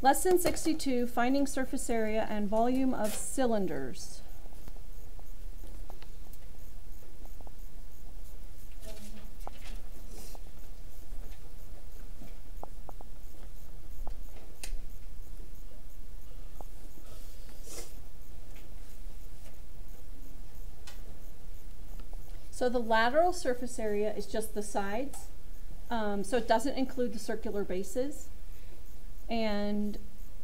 Lesson 62, finding surface area and volume of cylinders. So the lateral surface area is just the sides, so it doesn't include the circular bases. And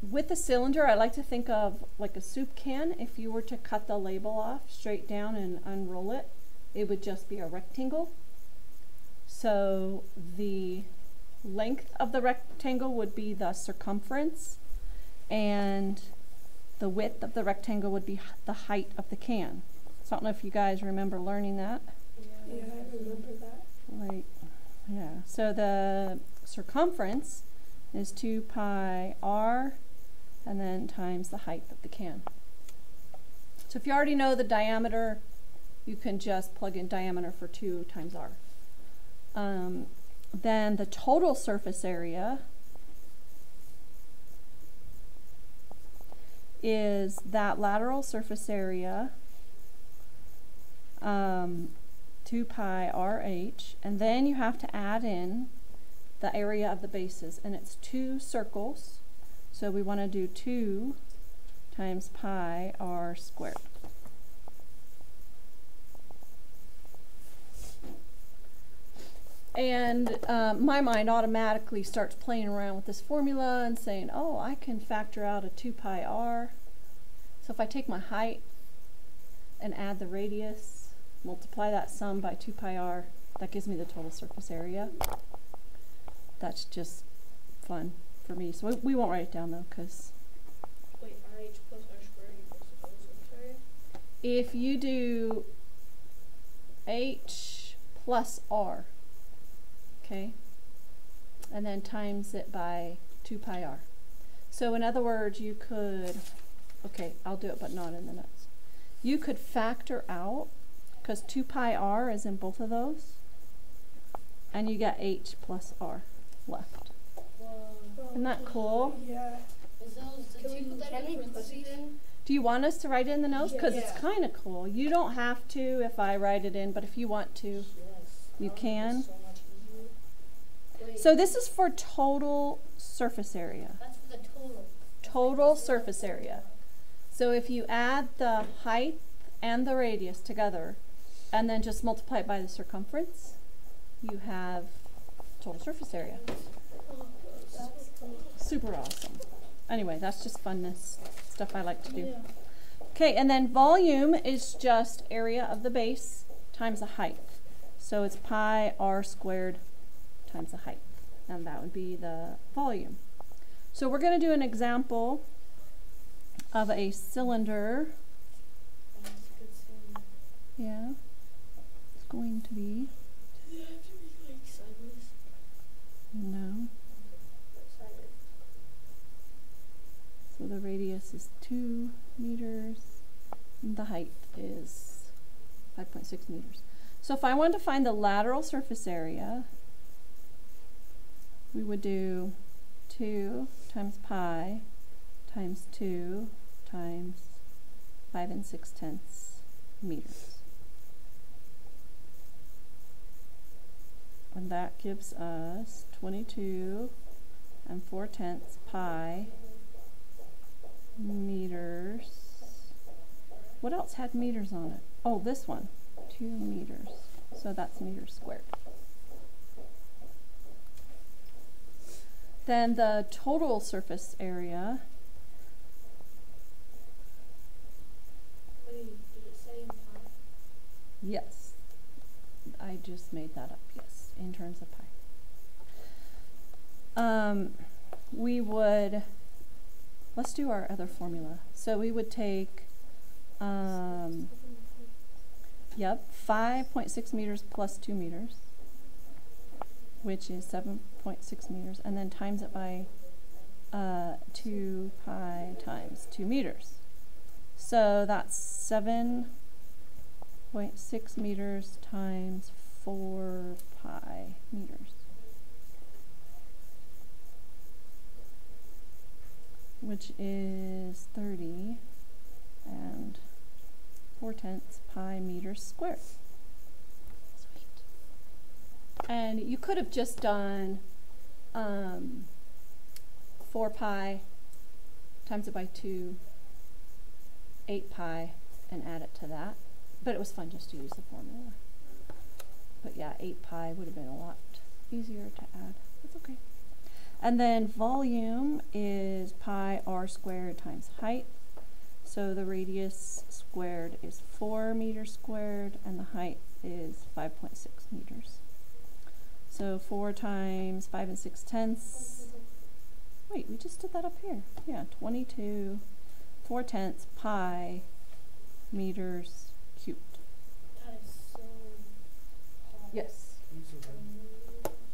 with the cylinder, I like to think of like a soup can. If you were to cut the label off straight down and unroll it, it would just be a rectangle. So the length of the rectangle would be the circumference, and the width of the rectangle would be the height of the can. So I don't know if you guys remember learning that. Yeah, I remember that. Like, yeah. So the circumference is 2 pi r, and then times the height of the can. So if you already know the diameter, you can just plug in diameter for 2 times r. Then the total surface area is that lateral surface area, 2 pi RH, and then you have to add in the area of the bases, and it's 2 circles, so we want to do 2 times pi r squared. And my mind automatically starts playing around with this formula and saying, oh, I can factor out a 2 pi r. So if I take my height and add the radius, multiply that sum by 2 pi r, that gives me the total surface area. That's just fun for me. So we won't write it down though, because... Wait, RH plus r squared equals the total surface area? If you do h plus r, okay, and then times it by 2 pi r. So in other words, you could, okay, I'll do it but not in the notes. You could factor out, because 2 pi r is in both of those, and you get h plus r left. Whoa. Isn't that cool? Yeah. Is those the two that are parentheses? Do you want us to write it in the notes? Because it's Yeah. kind of cool. You don't have to if I write it in, but if you want to, Yes. you can. So much easier. Wait, So this is for total surface area. that's for the total. Total surface area. So if you add the height and the radius together, and then just multiply it by the circumference, you have total surface area. That's cool. Super awesome. Anyway, that's just funness stuff I like to do. Yeah. Okay, and then volume is just area of the base times the height. So it's pi r squared times the height, and that would be the volume. So we're going to do an example of a cylinder. That's a good thing. Yeah, it's going to be, Does it have to be like sideways? no. Sideways. So the radius is 2 meters, and the height is 5.6 meters. So if I wanted to find the lateral surface area, we would do 2 times pi times 2 times 5 6/10 meters. And that gives us 22 4/10 pi meters. What else had meters on it? Oh, this one, 2 meters. So that's meters squared. Then the total surface area, Wait, did it say in pi? yes, I just made that up, yes, in terms of pi. We would, let's do our other formula. So we would take, yep, 5.6 meters plus 2 meters, which is 7.6 meters, and then times it by 2 pi times 2 meters. So that's 7.6 meters times 4 pi meters. which is 30 and 4/10 pi meters squared. Sweet. And you could have just done 4 pi times it by 2, 8 pi, and add it to that. But it was fun just to use the formula. But yeah, 8 pi would have been a lot easier to add. That's okay. And then volume is pi r squared times height. So the radius squared is 4 meters squared, and the height is 5.6 meters. So 4 times 5 and 6/10. Wait, we just did that up here. Yeah, 22 4/10 pi meters cubed. That is so hard. Yes.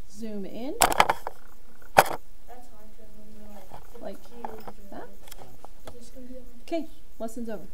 Zoom in. That's hard to remember, Like cubed or that? Is this gonna be on? Okay, lesson's over.